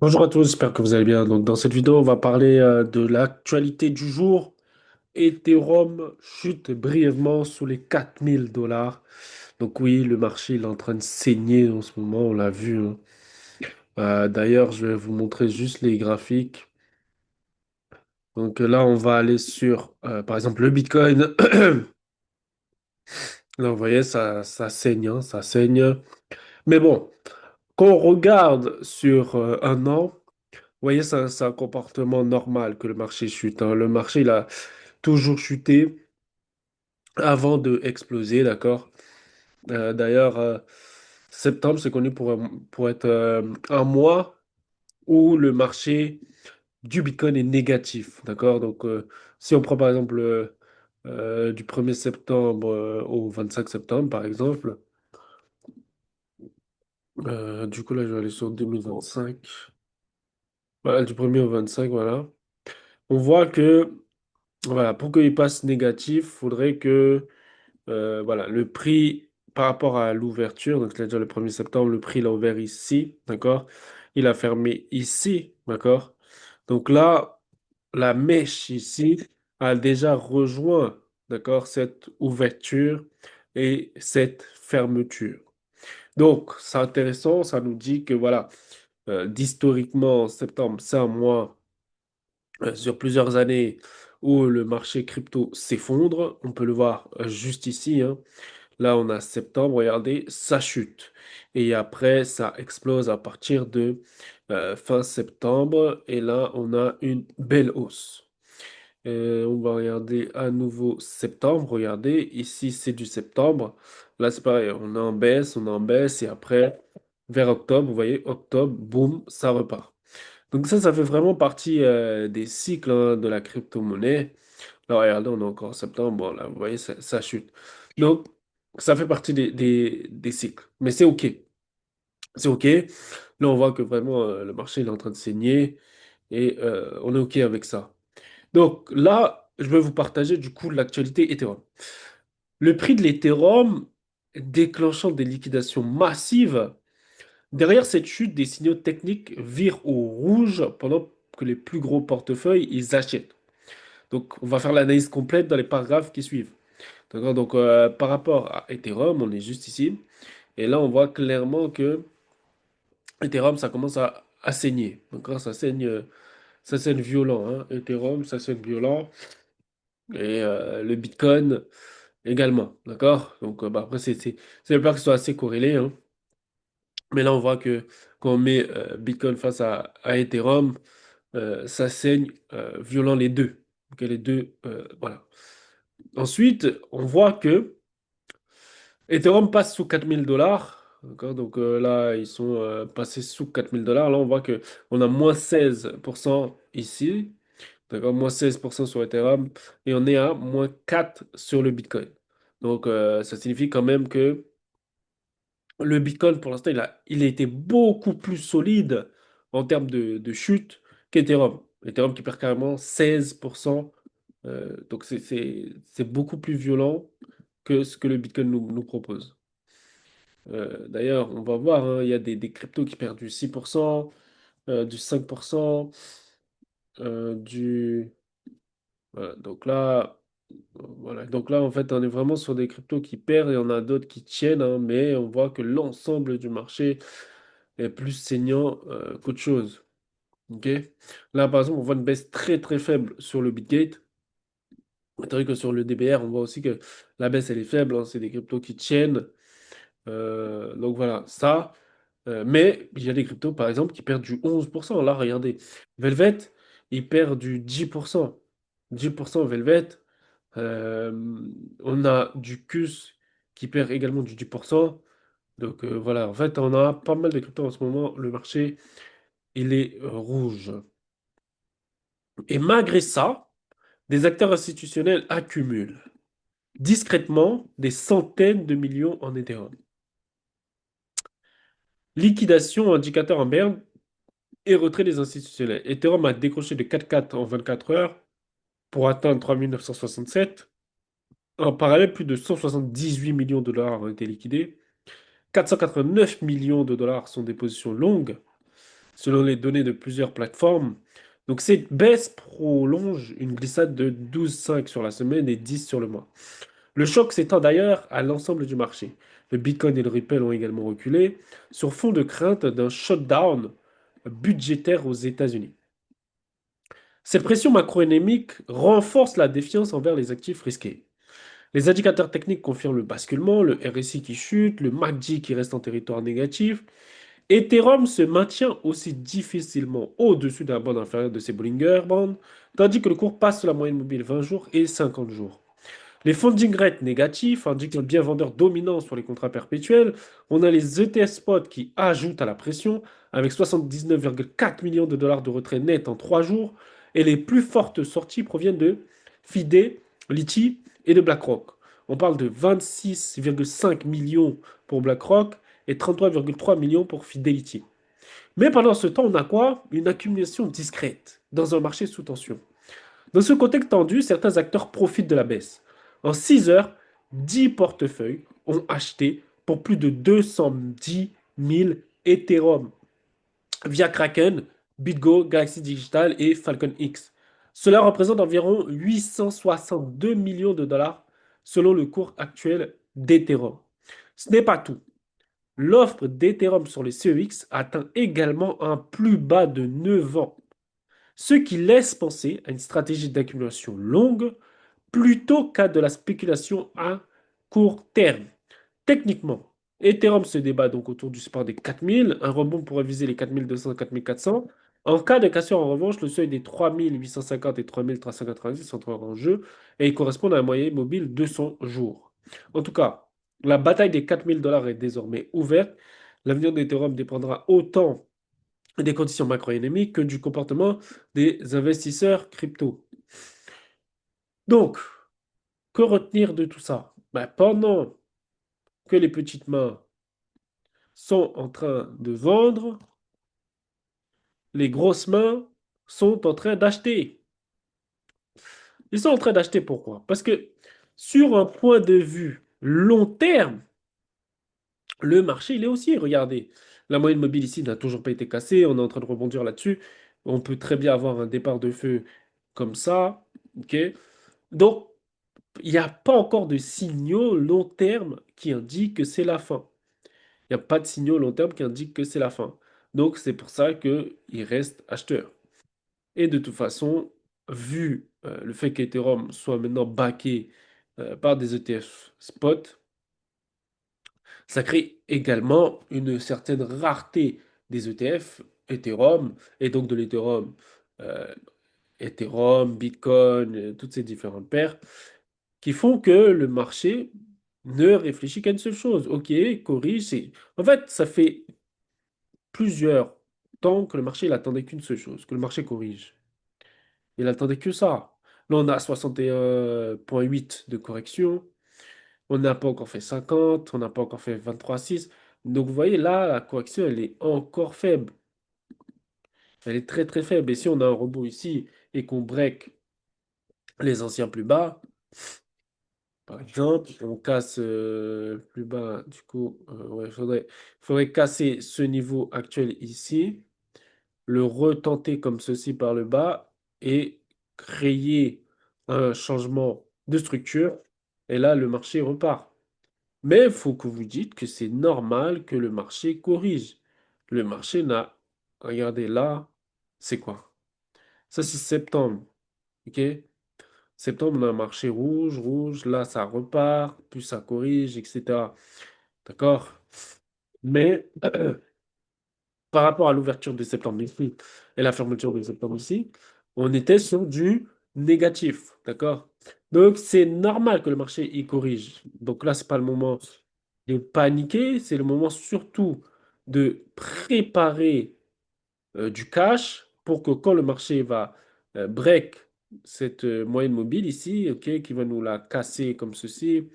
Bonjour à tous, j'espère que vous allez bien. Donc, dans cette vidéo, on va parler de l'actualité du jour. Ethereum chute brièvement sous les 4000 $. Donc oui, le marché il est en train de saigner en ce moment, on l'a vu, hein. D'ailleurs, je vais vous montrer juste les graphiques. Donc là, on va aller sur, par exemple, le Bitcoin. Là, vous voyez, ça saigne, hein, ça saigne. Mais bon, quand on regarde sur un an, vous voyez, c'est un comportement normal que le marché chute, hein. Le marché, il a toujours chuté avant de exploser, d'accord? D'ailleurs, septembre, c'est connu pour être un mois où le marché du Bitcoin est négatif, d'accord? Donc, si on prend par exemple du 1er septembre au 25 septembre, par exemple, du coup, là, je vais aller sur 2025. Voilà, du 1er au 25, voilà. On voit que, voilà, pour qu'il passe négatif, il faudrait que voilà, le prix par rapport à l'ouverture, donc c'est-à-dire le 1er septembre, le prix il a ouvert ici, d'accord? Il a fermé ici, d'accord? Donc là, la mèche ici a déjà rejoint, d'accord, cette ouverture et cette fermeture. Donc, c'est intéressant, ça nous dit que voilà, d'historiquement, septembre, c'est un mois sur plusieurs années où le marché crypto s'effondre. On peut le voir juste ici, hein. Là, on a septembre, regardez, ça chute. Et après, ça explose à partir de fin septembre. Et là, on a une belle hausse. On va regarder à nouveau septembre. Regardez, ici, c'est du septembre. Là, c'est pareil, on est en baisse. Et après, vers octobre, vous voyez, octobre, boum, ça repart. Donc ça fait vraiment partie des cycles, hein, de la crypto-monnaie. Là, regardez, on est encore en septembre. Bon, là, vous voyez, ça chute. Donc, ça fait partie des cycles. Mais c'est OK. C'est OK. Là, on voit que vraiment, le marché il est en train de saigner et on est OK avec ça. Donc là, je vais vous partager du coup l'actualité Ethereum. Le prix de l'Ethereum déclenchant des liquidations massives. Derrière cette chute, des signaux techniques virent au rouge pendant que les plus gros portefeuilles, ils achètent. Donc, on va faire l'analyse complète dans les paragraphes qui suivent. D'accord? Donc, par rapport à Ethereum, on est juste ici. Et là, on voit clairement que Ethereum, ça commence à saigner. D'accord? Ça saigne violent, hein. Ethereum, ça saigne violent. Et le Bitcoin également. D'accord? Donc, bah, après, c'est pas que ce soit assez corrélé, hein. Mais là, on voit que quand on met Bitcoin face à Ethereum, ça saigne violent les deux. Ok, les deux, voilà. Ensuite, on voit que Ethereum passe sous 4000 $. D'accord, donc là, ils sont passés sous 4000 $. Là, on voit que on a moins 16% ici. D'accord, moins 16% sur Ethereum. Et on est à moins 4 sur le Bitcoin. Donc, ça signifie quand même que le Bitcoin, pour l'instant, il a été beaucoup plus solide en termes de chute qu'Ethereum. Ethereum qui perd carrément 16%. Donc, c'est beaucoup plus violent que ce que le Bitcoin nous propose. D'ailleurs, on va voir, hein, il y a des cryptos qui perdent du 6%, du 5%, du... Voilà. Donc là, en fait, on est vraiment sur des cryptos qui perdent et on a d'autres qui tiennent, hein, mais on voit que l'ensemble du marché est plus saignant qu'autre chose. Ok. Là, par exemple, on voit une baisse très très faible sur le Bitgate. C'est vrai que sur le DBR, on voit aussi que la baisse, elle est faible, hein, c'est des cryptos qui tiennent. Donc voilà, ça. Mais il y a des cryptos, par exemple, qui perdent du 11%. Là, regardez. Velvet, il perd du 10%. 10% Velvet. Euh, on a du CUS qui perd également du 10%. Donc voilà, en fait, on a pas mal de cryptos en ce moment. Le marché, il est rouge. Et malgré ça, des acteurs institutionnels accumulent discrètement des centaines de millions en Ethereum. Liquidation, indicateur en berne et retrait des institutionnels. Ethereum a décroché de 4,4 en 24 heures pour atteindre 3967. En parallèle, plus de 178 millions de dollars ont été liquidés. 489 millions de dollars sont des positions longues. selon les données de plusieurs plateformes. Donc cette baisse prolonge une glissade de 12,5 sur la semaine et 10 sur le mois. Le choc s'étend d'ailleurs à l'ensemble du marché. Le Bitcoin et le Ripple ont également reculé sur fond de crainte d'un shutdown budgétaire aux États-Unis. Cette pression macroéconomique renforce la défiance envers les actifs risqués. Les indicateurs techniques confirment le basculement, le RSI qui chute, le MACD qui reste en territoire négatif. Ethereum se maintient aussi difficilement au-dessus d'un bande inférieur de ses Bollinger Bands, tandis que le cours passe la moyenne mobile 20 jours et 50 jours. Les funding rates négatifs indiquent un bien vendeur dominant sur les contrats perpétuels. On a les ETF spot qui ajoutent à la pression avec 79,4 millions de dollars de retrait net en 3 jours. Et les plus fortes sorties proviennent de Fidelity et de BlackRock. On parle de 26,5 millions pour BlackRock et 33,3 millions pour Fidelity. Mais pendant ce temps, on a quoi? Une accumulation discrète dans un marché sous tension. Dans ce contexte tendu, certains acteurs profitent de la baisse. En 6 heures, 10 portefeuilles ont acheté pour plus de 210 000 Ethereum via Kraken, BitGo, Galaxy Digital et Falcon X. Cela représente environ 862 millions de dollars selon le cours actuel d'Ethereum. Ce n'est pas tout. L'offre d'Ethereum sur les CEX atteint également un plus bas de 9 ans, ce qui laisse penser à une stratégie d'accumulation longue plutôt qu'à de la spéculation à court terme. Techniquement, Ethereum se débat donc autour du support des 4000, un rebond pourrait viser les 4200-4400. En cas de cassure, en revanche, le seuil des 3850 et 3390 entrera en jeu et il correspond à un moyen mobile de 200 jours. En tout cas, la bataille des 4000 dollars est désormais ouverte. L'avenir d'Ethereum dépendra autant des conditions macroéconomiques que du comportement des investisseurs crypto. Donc, que retenir de tout ça? Ben, pendant que les petites mains sont en train de vendre, les grosses mains sont en train d'acheter. Ils sont en train d'acheter pourquoi? Parce que sur un point de vue long terme, le marché, il est aussi, regardez, la moyenne mobile ici n'a toujours pas été cassée, on est en train de rebondir là-dessus. On peut très bien avoir un départ de feu comme ça, ok? Donc, il n'y a pas encore de signaux long terme qui indiquent que c'est la fin. Il n'y a pas de signaux long terme qui indiquent que c'est la fin. Donc, c'est pour ça qu'il reste acheteur. Et de toute façon, vu le fait qu'Ethereum soit maintenant backé par des ETF spot, ça crée également une certaine rareté des ETF Ethereum et donc de l'Ethereum, euh, Ethereum, Bitcoin, toutes ces différentes paires qui font que le marché ne réfléchit qu'à une seule chose. Ok, corrige, c'est... En fait, ça fait plusieurs temps que le marché il attendait qu'une seule chose, que le marché corrige. Il attendait que ça. Là, on a 61,8 de correction. On n'a pas encore fait 50, on n'a pas encore fait 23,6. Donc, vous voyez, là, la correction, elle est encore faible. Elle est très, très faible. Et si on a un rebond ici et qu'on break les anciens plus bas, par exemple, on casse plus bas, du coup, ouais, faudrait casser ce niveau actuel ici, le retenter comme ceci par le bas et créer un changement de structure. Et là, le marché repart. Mais il faut que vous dites que c'est normal que le marché corrige. Le marché n'a... Regardez là, c'est quoi? Ça, c'est septembre. OK? Septembre, on a un marché rouge, rouge. Là, ça repart, puis ça corrige, etc. D'accord? Mais par rapport à l'ouverture de septembre ici et la fermeture de septembre ici, on était sur du négatif. D'accord? Donc, c'est normal que le marché y corrige. Donc là, c'est pas le moment de paniquer, c'est le moment surtout de préparer du cash pour que quand le marché va break cette moyenne mobile ici, ok, qui va nous la casser comme ceci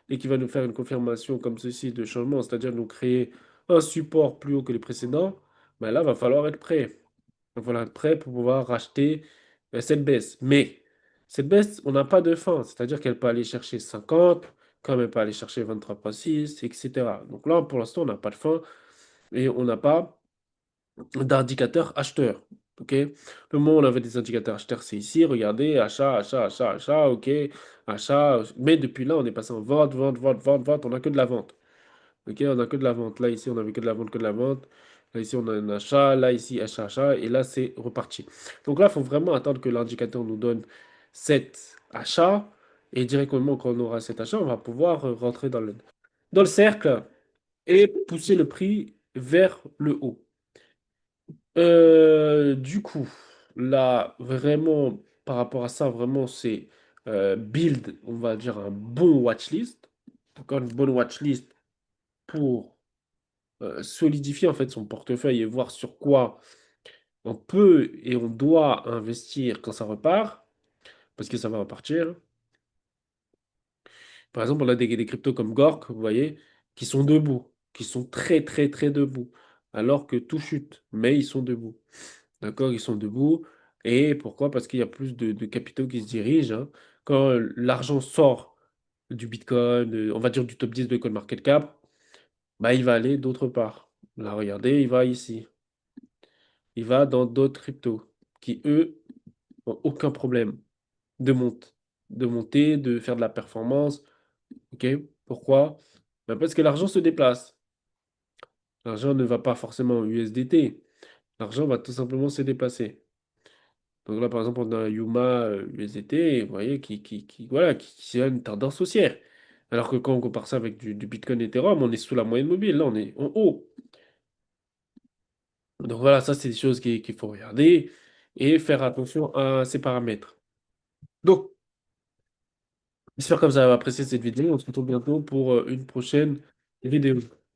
et qui va nous faire une confirmation comme ceci de changement, c'est-à-dire nous créer un support plus haut que les précédents, ben là, va falloir être prêt. Il va falloir être prêt pour pouvoir racheter cette baisse. Mais cette baisse, on n'a pas de fin, c'est-à-dire qu'elle peut aller chercher 50, comme elle peut aller chercher 23,6, etc. Donc là, pour l'instant, on n'a pas de fin et on n'a pas d'indicateurs acheteurs. OK? Le moment où on avait des indicateurs acheteurs, c'est ici. Regardez, achat, achat, achat, achat. OK, achat. Mais depuis là, on est passé en vente, vente, vente, vente, vente. On n'a que de la vente. OK, on n'a que de la vente. Là, ici, on avait que de la vente, que de la vente. Là, ici, on a un achat. Là, ici, achat, achat. Et là, c'est reparti. Donc là, il faut vraiment attendre que l'indicateur nous donne cet achat. Et directement, quand on aura cet achat, on va pouvoir rentrer dans le cercle et pousser le prix vers le haut. Du coup, là, vraiment, par rapport à ça, vraiment, c'est build, on va dire, un bon watchlist. Encore une bonne watchlist pour solidifier en fait son portefeuille et voir sur quoi on peut et on doit investir quand ça repart, parce que ça va repartir. Par exemple, on a des cryptos comme Gork, vous voyez, qui sont debout, qui sont très, très, très debout, alors que tout chute, mais ils sont debout. D'accord, ils sont debout. Et pourquoi? Parce qu'il y a plus de capitaux qui se dirigent, hein. Quand l'argent sort du Bitcoin, on va dire du top 10 de CoinMarketCap, bah, il va aller d'autre part. Là, regardez, il va ici. Il va dans d'autres cryptos qui, eux, n'ont aucun problème de monter, de faire de la performance. OK? Pourquoi? Bah, parce que l'argent se déplace. L'argent ne va pas forcément en USDT. L'argent va tout simplement se déplacer. Donc là, par exemple, on a Yuma USDT, vous voyez, voilà, qui a une tendance haussière. Alors que quand on compare ça avec du Bitcoin Ethereum, on est sous la moyenne mobile. Là, on est en haut. Donc voilà, ça, c'est des choses qu'il faut regarder et faire attention à ces paramètres. Donc, j'espère que vous avez apprécié cette vidéo. On se retrouve bientôt pour une prochaine vidéo.